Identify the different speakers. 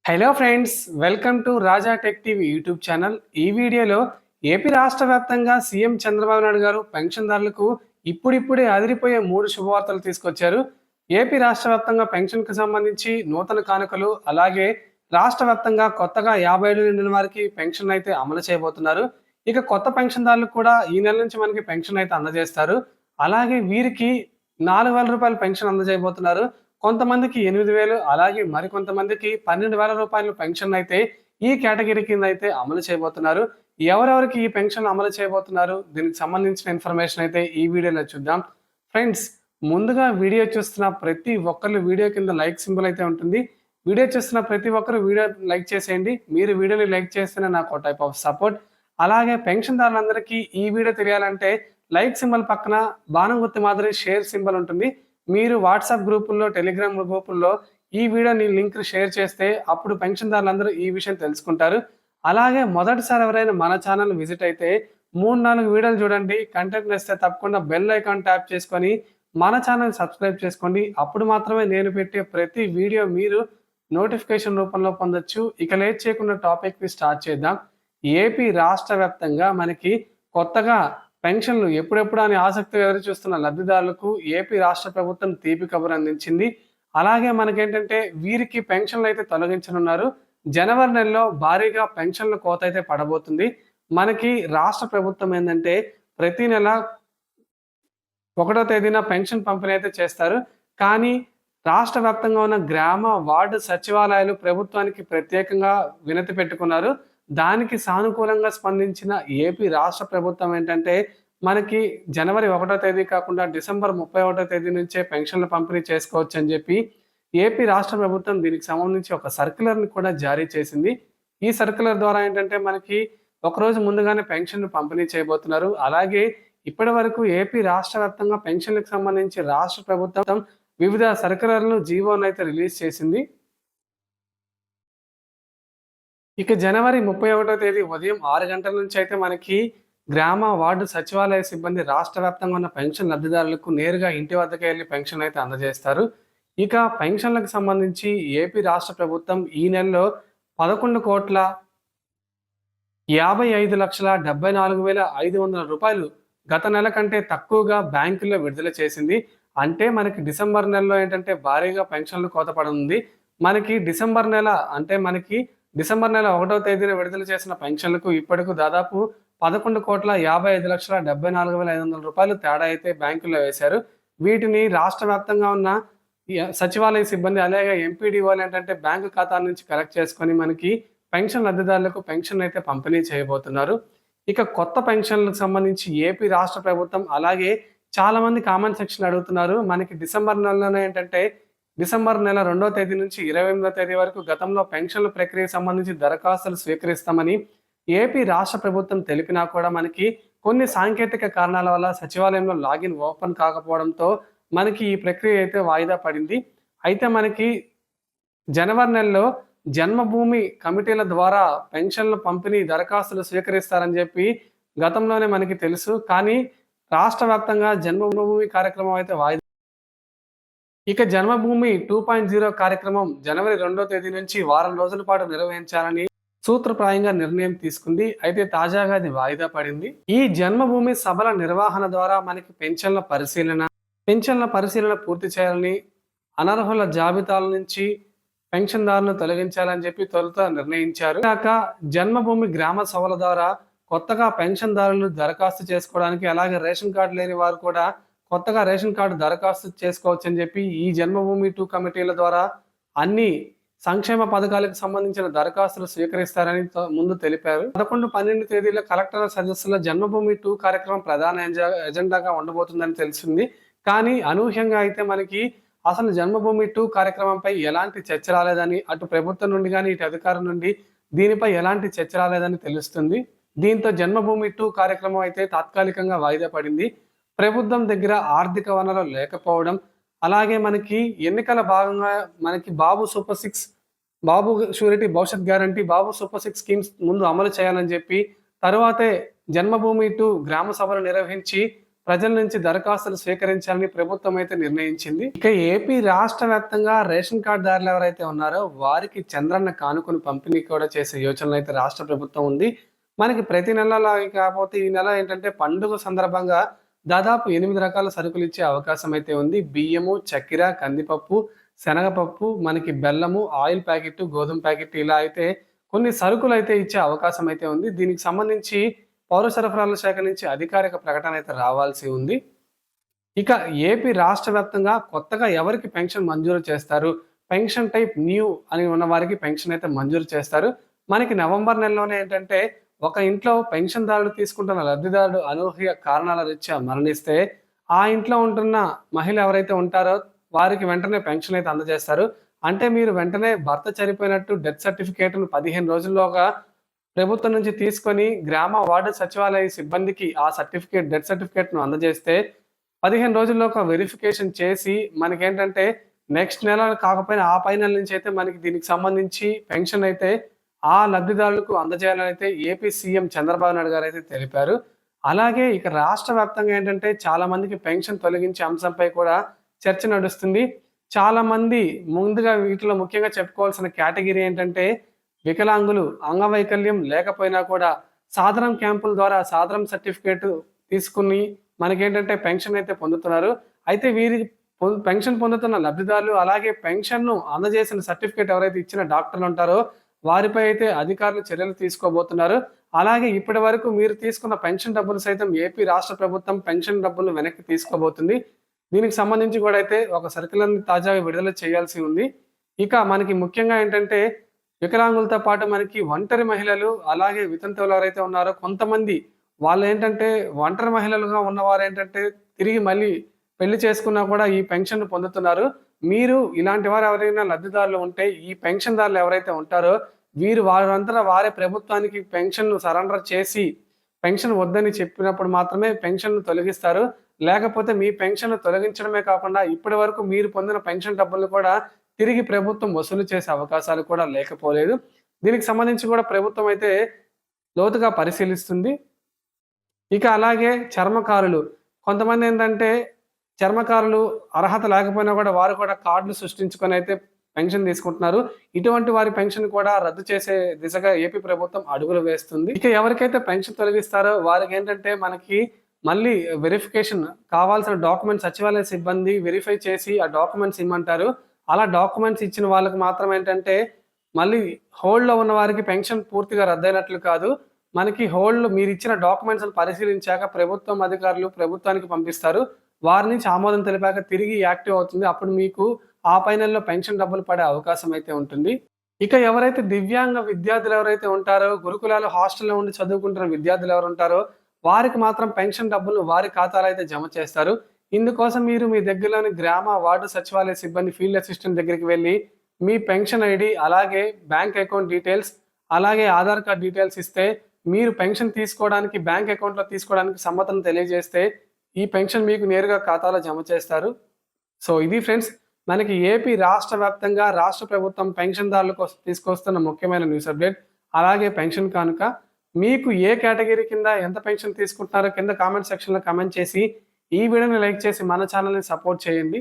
Speaker 1: Hello friends, welcome to Raja tech TV YouTube channel. ఈ వీడియోలో AP రాష్ట్ర వ్యాప్తంగా సీఎం చంద్రబాబు నాయుడు గారు పెన్షన్దారులకు ఇప్పుడిప్పుడే అదిరిపోయే 3 శుభవార్తలు తీసుకొచ్చారు. ఏపీ రాష్ట్ర వ్యాప్తంగా పెన్షన్కు సంబంధించి నూతన కానుకలు, అలాగే రాష్ట్ర వ్యాప్తంగా కొత్తగా 50 ఏళ్ళు నిండిన వారికి పెన్షన్ అయితే అమలు చేయబోతున్నారు. ఇక కొత్త పెన్షన్దారులకు కూడా ఈ నెల నుంచి మనకి పెన్షన్ అయితే అందజేస్తారు. అలాగే వీరికి 4,000 రూపాయల పెన్షన్ అందజేయబోతున్నారు. కొంతమందికి 8,000, అలాగే మరికొంతమందికి 12,000 రూపాయల పెన్షన్ అయితే ఈ కేటగిరీ కింద అయితే అమలు చేయబోతున్నారు. ఎవరెవరికి ఈ పెన్షన్ అమలు చేయబోతున్నారు, దీనికి సంబంధించిన ఇన్ఫర్మేషన్ అయితే ఈ వీడియోలో చూద్దాం. ఫ్రెండ్స్, ముందుగా వీడియో చూస్తున్న ప్రతి ఒక్కరు వీడియో కింద లైక్ సింబల్ అయితే ఉంటుంది. వీడియో చూస్తున్న ప్రతి ఒక్కరు వీడియో లైక్ చేసేయండి. మీరు వీడియోని లైక్ చేస్తేనే నాకు ఒక టైప్ ఆఫ్ సపోర్ట్. అలాగే పెన్షన్దారులందరికీ ఈ వీడియో తెలియాలంటే లైక్ సింబల్ పక్కన బాణం గుర్తు మాదిరి షేర్ సింబల్ ఉంటుంది. మీరు వాట్సాప్ గ్రూపుల్లో, టెలిగ్రామ్ గ్రూపుల్లో ఈ వీడియోని లింక్ షేర్ చేస్తే అప్పుడు పెన్షన్దారులందరూ ఈ విషయం తెలుసుకుంటారు. అలాగే మొదటిసారి ఎవరైనా మన ఛానల్ విజిట్ అయితే 3-4 వీడియోలు చూడండి. కంటెంట్ నచ్చితే తప్పకుండా బెల్ ఐకాన్ ట్యాప్ చేసుకొని మన ఛానల్ సబ్స్క్రైబ్ చేసుకోండి. అప్పుడు మాత్రమే నేను పెట్టే ప్రతి వీడియో మీరు నోటిఫికేషన్ రూపంలో పొందొచ్చు. ఇక లేట్ చేయకుండా టాపిక్ని స్టార్ట్ చేద్దాం. ఏపీ రాష్ట్ర వ్యాప్తంగా మనకి కొత్తగా పెన్షన్లు ఎప్పుడెప్పుడు అని ఆసక్తిగా ఎదురు చూస్తున్న లబ్ధిదారులకు ఏపీ రాష్ట్ర ప్రభుత్వం తీపి కబురు అందించింది. అలాగే మనకేంటంటే వీరికి పెన్షన్లు అయితే తొలగించనున్నారు. జనవరి నెలలో భారీగా పెన్షన్ల కోత అయితే పడబోతుంది. మనకి రాష్ట్ర ప్రభుత్వం ఏంటంటే ప్రతి నెల 1వ తేదీన పెన్షన్ పంపిణీ అయితే చేస్తారు. కానీ రాష్ట్ర వ్యాప్తంగా ఉన్న గ్రామ, వార్డు సచివాలయాలు ప్రభుత్వానికి ప్రత్యేకంగా వినతి పెట్టుకున్నారు. దానికి సానుకూలంగా స్పందించిన ఏపీ రాష్ట్ర ప్రభుత్వం ఏంటంటే మనకి జనవరి 1వ తేదీ కాకుండా డిసెంబర్ 31వ తేదీ నుంచే పెన్షన్ల పంపిణీ చేసుకోవచ్చు అని చెప్పి ఏపీ రాష్ట్ర ప్రభుత్వం దీనికి సంబంధించి ఒక సర్క్యులర్ని కూడా జారీ చేసింది. ఈ సర్క్యులర్ ద్వారా ఏంటంటే మనకి ఒకరోజు ముందుగానే పెన్షన్లు పంపిణీ చేయబోతున్నారు. అలాగే ఇప్పటి వరకు ఏపీ రాష్ట్ర వ్యాప్తంగా పెన్షన్లకు సంబంధించి రాష్ట్ర ప్రభుత్వం వివిధ సర్క్యులర్లు, జీవోలను అయితే రిలీజ్ చేసింది. ఇక జనవరి 31వ తేదీ ఉదయం 6 గంటల నుంచి అయితే మనకి గ్రామ, వార్డు సచివాలయ సిబ్బంది రాష్ట్ర వ్యాప్తంగా ఉన్న పెన్షన్ లబ్ధిదారులకు నేరుగా ఇంటి వద్దకు వెళ్ళి పెన్షన్ అయితే అందజేస్తారు. ఇక పెన్షన్లకు సంబంధించి ఏపీ రాష్ట్ర ప్రభుత్వం ఈ నెలలో 11,55,74,500 రూపాయలు గత నెల కంటే తక్కువగా బ్యాంకుల్లో విడుదల చేసింది. అంటే మనకి డిసెంబర్ నెలలో ఏంటంటే భారీగా పెన్షన్లు కోత పడనుంది. మనకి డిసెంబర్ నెల 1వ తేదీన విడుదల చేసిన పెన్షన్లకు ఇప్పటికు దాదాపు 11,55,74,500 రూపాయలు తేడా అయితే బ్యాంకుల్లో వేశారు. వీటిని రాష్ట్ర వ్యాప్తంగా ఉన్న సచివాలయ సిబ్బంది, అలాగే ఎంపీడీఓలు ఏంటంటే బ్యాంకు ఖాతా నుంచి కలెక్ట్ చేసుకొని మనకి పెన్షన్ లబ్ధిదారులకు పెన్షన్ అయితే పంపిణీ చేయబోతున్నారు. ఇక కొత్త పెన్షన్లకు సంబంధించి ఏపీ రాష్ట్ర ప్రభుత్వం, అలాగే చాలా మంది కామెంట్ సెక్షన్ అడుగుతున్నారు. మనకి డిసెంబర్ నెలలోనే ఏంటంటే డిసెంబర్ నెల 2వ తేదీ నుంచి 28వ తేదీ వరకు గతంలో పెన్షన్ల ప్రక్రియకు సంబంధించి దరఖాస్తులు స్వీకరిస్తామని ఏపీ రాష్ట్ర ప్రభుత్వం తెలిపినా కూడా మనకి కొన్ని సాంకేతిక కారణాల వల్ల సచివాలయంలో లాగిన్ ఓపెన్ కాకపోవడంతో మనకి ఈ ప్రక్రియ అయితే వాయిదా పడింది. అయితే మనకి జనవరి నెలలో జన్మభూమి కమిటీల ద్వారా పెన్షన్ల పంపిణీ దరఖాస్తులు స్వీకరిస్తారని చెప్పి గతంలోనే మనకి తెలుసు. కానీ రాష్ట్ర వ్యాప్తంగా జన్మభూమి కార్యక్రమం అయితే వాయిదా. ఇక జన్మభూమి 2.0 కార్యక్రమం జనవరి 2వ తేదీ నుంచి వారం రోజుల పాటు నిర్వహించాలని సూత్రప్రాయంగా నిర్ణయం తీసుకుంది. అయితే తాజాగా అది వాయిదా పడింది. ఈ జన్మభూమి సభల నిర్వహణ ద్వారా మనకి పెన్షన్ల పరిశీలన పూర్తి చేయాలని, అనర్హుల జాబితాల నుంచి పెన్షన్దారులను తొలగించాలని చెప్పి తొలుత నిర్ణయించారు. కాక జన్మభూమి గ్రామ సభల ద్వారా కొత్తగా పెన్షన్దారులు దరఖాస్తు చేసుకోవడానికి, అలాగే రేషన్ కార్డు లేని వారు కూడా కొత్తగా రేషన్ కార్డు దరఖాస్తు చేసుకోవచ్చు అని చెప్పి ఈ జన్మభూమి 2 కమిటీల ద్వారా అన్ని సంక్షేమ పథకాలకు సంబంధించిన దరఖాస్తులు స్వీకరిస్తారని ముందు తెలిపారు. 11-12 తేదీలో కలెక్టర్ల సదస్సులో జన్మభూమి 2 కార్యక్రమం ప్రధాన ఎజెండాగా ఉండబోతుందని తెలిసింది. కానీ అనూహ్యంగా అయితే మనకి అసలు జన్మభూమి 2 కార్యక్రమంపై ఎలాంటి చర్చ రాలేదని, అటు ప్రభుత్వం నుండి కానీ ఇటు అధికారం నుండి దీనిపై ఎలాంటి చర్చ రాలేదని తెలుస్తుంది. దీంతో జన్మభూమి 2 కార్యక్రమం అయితే తాత్కాలికంగా వాయిదా పడింది. ప్రభుత్వం దగ్గర ఆర్థిక వనరులు లేకపోవడం, అలాగే మనకి ఎన్నికల భాగంగా మనకి బాబు సూపర్ 6, బాబు షూరిటీ భవిష్యత్ గ్యారంటీ, బాబు సూపర్ 6 స్కీమ్స్ ముందు అమలు చేయాలని చెప్పి తరువాతే జన్మభూమి 2 గ్రామ సభలు నిర్వహించి ప్రజల నుంచి దరఖాస్తులు స్వీకరించాలని ప్రభుత్వం అయితే నిర్ణయించింది. ఇక ఏపీ రాష్ట్ర వ్యాప్తంగా రేషన్ కార్డుదారులు ఎవరైతే ఉన్నారో వారికి చంద్రన్న కానుకను పంపిణీ కూడా చేసే యోచనలు అయితే రాష్ట్ర ప్రభుత్వం ఉంది. మనకి ప్రతి నెలలాగా కాకపోతే ఈ నెల ఏంటంటే పండుగ సందర్భంగా దాదాపు 8 రకాల సరుకులు ఇచ్చే అవకాశం అయితే ఉంది. బియ్యము, చక్కెర, కందిపప్పు, శనగపప్పు, మనకి బెల్లము, ఆయిల్ ప్యాకెట్, గోధుమ ప్యాకెట్ ఇలా అయితే కొన్ని సరుకులు అయితే ఇచ్చే అవకాశం అయితే ఉంది. దీనికి సంబంధించి పౌర సరఫరాల శాఖ నుంచి అధికారిక ప్రకటన అయితే రావాల్సి ఉంది. ఇక ఏపీ రాష్ట్ర వ్యాప్తంగా కొత్తగా ఎవరికి పెన్షన్ మంజూరు చేస్తారు? పెన్షన్ టైప్ న్యూ అని ఉన్న వారికి పెన్షన్ అయితే మంజూరు చేస్తారు. మనకి నవంబర్ నెలలోనే ఏంటంటే ఒక ఇంట్లో పెన్షన్దారులు తీసుకుంటున్న లబ్ధిదారుడు అనూహ్య కారణాల రీత్యా మరణిస్తే ఆ ఇంట్లో ఉంటున్న మహిళ ఎవరైతే ఉంటారో వారికి వెంటనే పెన్షన్ అయితే అందజేస్తారు. అంటే మీరు వెంటనే భర్త చనిపోయినట్టు డెత్ సర్టిఫికేట్‌ను 15 రోజుల్లోగా ప్రభుత్వం నుంచి తీసుకొని గ్రామ వార్డు సచివాలయ సిబ్బందికి ఆ డెత్ సర్టిఫికేట్‌ను అందజేస్తే 15 రోజుల్లోగా వెరిఫికేషన్ చేసి మనకేంటంటే నెక్స్ట్ నెల కాకపోయినా ఆ పై నెల నుంచి అయితే మనకి దీనికి సంబంధించి పెన్షన్ అయితే ఆ లబ్ధిదారులకు అందజేయాలని అయితే ఏపీ సీఎం చంద్రబాబు నాయుడు గారు అయితే తెలిపారు. అలాగే ఇక రాష్ట్ర వ్యాప్తంగా ఏంటంటే చాలా మందికి పెన్షన్ తొలగించే అంశంపై కూడా చర్చ నడుస్తుంది. చాలా మంది ముందుగా వీటిలో ముఖ్యంగా చెప్పుకోవాల్సిన కేటగిరీ ఏంటంటే వికలాంగులు, అంగవైకల్యం లేకపోయినా కూడా సాధారణ క్యాంపుల ద్వారా సాధారణ సర్టిఫికేట్ తీసుకుని మనకేంటంటే పెన్షన్ అయితే పొందుతున్నారు. అయితే వీరి పెన్షన్ పొందుతున్న లబ్ధిదారులు అలాగే పెన్షన్‌ను అందజేసిన సర్టిఫికేట్ ఎవరైతే ఇచ్చిన డాక్టర్లు ఉంటారో వారిపై అయితే అధికారులు చర్యలు తీసుకోబోతున్నారు. అలాగే ఇప్పటి వరకు మీరు తీసుకున్న పెన్షన్ డబ్బులు సైతం ఏపీ రాష్ట్ర ప్రభుత్వం పెన్షన్ డబ్బులు వెనక్కి తీసుకోబోతుంది. దీనికి సంబంధించి కూడా అయితే ఒక సర్క్యులర్‌ని తాజాగా విడుదల చేయాల్సి ఉంది. ఇక మనకి ముఖ్యంగా ఏంటంటే వికలాంగులతో పాటు మనకి ఒంటరి మహిళలు అలాగే వితంతువులు ఎవరైతే ఉన్నారో కొంతమంది వాళ్ళేంటంటే ఒంటరి మహిళలుగా ఉన్నవారేంటంటే తిరిగి మళ్ళీ పెళ్లి చేసుకున్నా కూడా ఈ పెన్షన్ పొందుతున్నారు. మీరు ఇలాంటి వారు ఎవరైనా లబ్ధిదారులు ఉంటే ఈ పెన్షన్‌దారులు ఎవరైతే ఉంటారో వీరు వారంతట వారే ప్రభుత్వానికి పెన్షన్‌ను సరెండర్ చేసి పెన్షన్ వద్దని చెప్పినప్పుడు మాత్రమే పెన్షన్‌ను తొలగిస్తారు. లేకపోతే మీ పెన్షన్‌ను తొలగించడమే కాకుండా ఇప్పటి వరకు మీరు పొందిన పెన్షన్ డబ్బులను కూడా తిరిగి ప్రభుత్వం వసూలు చేసే అవకాశాలు కూడా లేకపోలేదు. దీనికి సంబంధించి కూడా ప్రభుత్వం అయితే లోతుగా పరిశీలిస్తుంది. ఇక అలాగే చర్మకారులు కొంతమంది ఏంటంటే చర్మకారులు అర్హత లేకపోయినా కూడా వారు కూడా కార్డులు సృష్టించుకొని అయితే పెన్షన్ తీసుకుంటున్నారు. ఇటువంటి వారి పెన్షన్ కూడా రద్దు చేసే దిశగా ఏపీ ప్రభుత్వం అడుగులు వేస్తుంది. ఇక ఎవరికైతే పెన్షన్ తొలగిస్తారో వారికి ఏంటంటే మనకి మళ్ళీ వెరిఫికేషన్ కావాల్సిన డాక్యుమెంట్స్ సచివాలయ సిబ్బంది వెరిఫై చేసి ఆ డాక్యుమెంట్స్ ఇమ్మంటారు. అలా డాక్యుమెంట్స్ ఇచ్చిన వాళ్ళకి మాత్రం ఏంటంటే మళ్ళీ హోల్డ్‌లో ఉన్న వారికి పెన్షన్ పూర్తిగా రద్దయినట్లు కాదు. మనకి హోల్డ్‌లో మీరిచ్చిన డాక్యుమెంట్స్‌ని పరిశీలించాక ప్రభుత్వం అధికారులు ప్రభుత్వానికి పంపిస్తారు. వారి నుంచి ఆమోదం తెలిపాక తిరిగి యాక్టివ్ అవుతుంది. అప్పుడు మీకు ఆ పై నెలలో పెన్షన్ డబ్బులు పడే అవకాశం అయితే ఉంటుంది. ఇక ఎవరైతే దివ్యాంగ విద్యార్థులు ఎవరైతే ఉంటారో గురుకులాలు హాస్టల్‌లో ఉండి చదువుకుంటున్న విద్యార్థులు ఎవరు ఉంటారో వారికి మాత్రం పెన్షన్ డబ్బులు వారి ఖాతాలో అయితే జమ చేస్తారు. ఇందుకోసం మీరు మీ దగ్గరలోని గ్రామ వార్డు సచివాలయ సిబ్బంది ఫీల్డ్ అసిస్టెంట్ దగ్గరికి వెళ్లి మీ పెన్షన్ ఐడి అలాగే బ్యాంక్ అకౌంట్ డీటెయిల్స్ అలాగే ఆధార్ కార్డ్ డీటెయిల్స్ ఇస్తే మీరు పెన్షన్ తీసుకోవడానికి బ్యాంక్ అకౌంట్‌లో తీసుకోవడానికి సమ్మతం తెలియజేస్తే ఈ పెన్షన్ మీకు నేరుగా ఖాతాలో జమ చేస్తారు. సో ఇది ఫ్రెండ్స్ మనకి ఏపీ రాష్ట్ర వ్యాప్తంగా రాష్ట్ర ప్రభుత్వం పెన్షన్దారుల కోసం తీసుకొస్తున్న ముఖ్యమైన న్యూస్ అప్డేట్. అలాగే పెన్షన్ కానుక మీకు ఏ కేటగిరీ కింద ఎంత పెన్షన్ తీసుకుంటున్నారో కింద కామెంట్ సెక్షన్‌లో కామెంట్ చేసి ఈ వీడియోని లైక్ చేసి మన ఛానల్‌ని సపోర్ట్ చేయండి.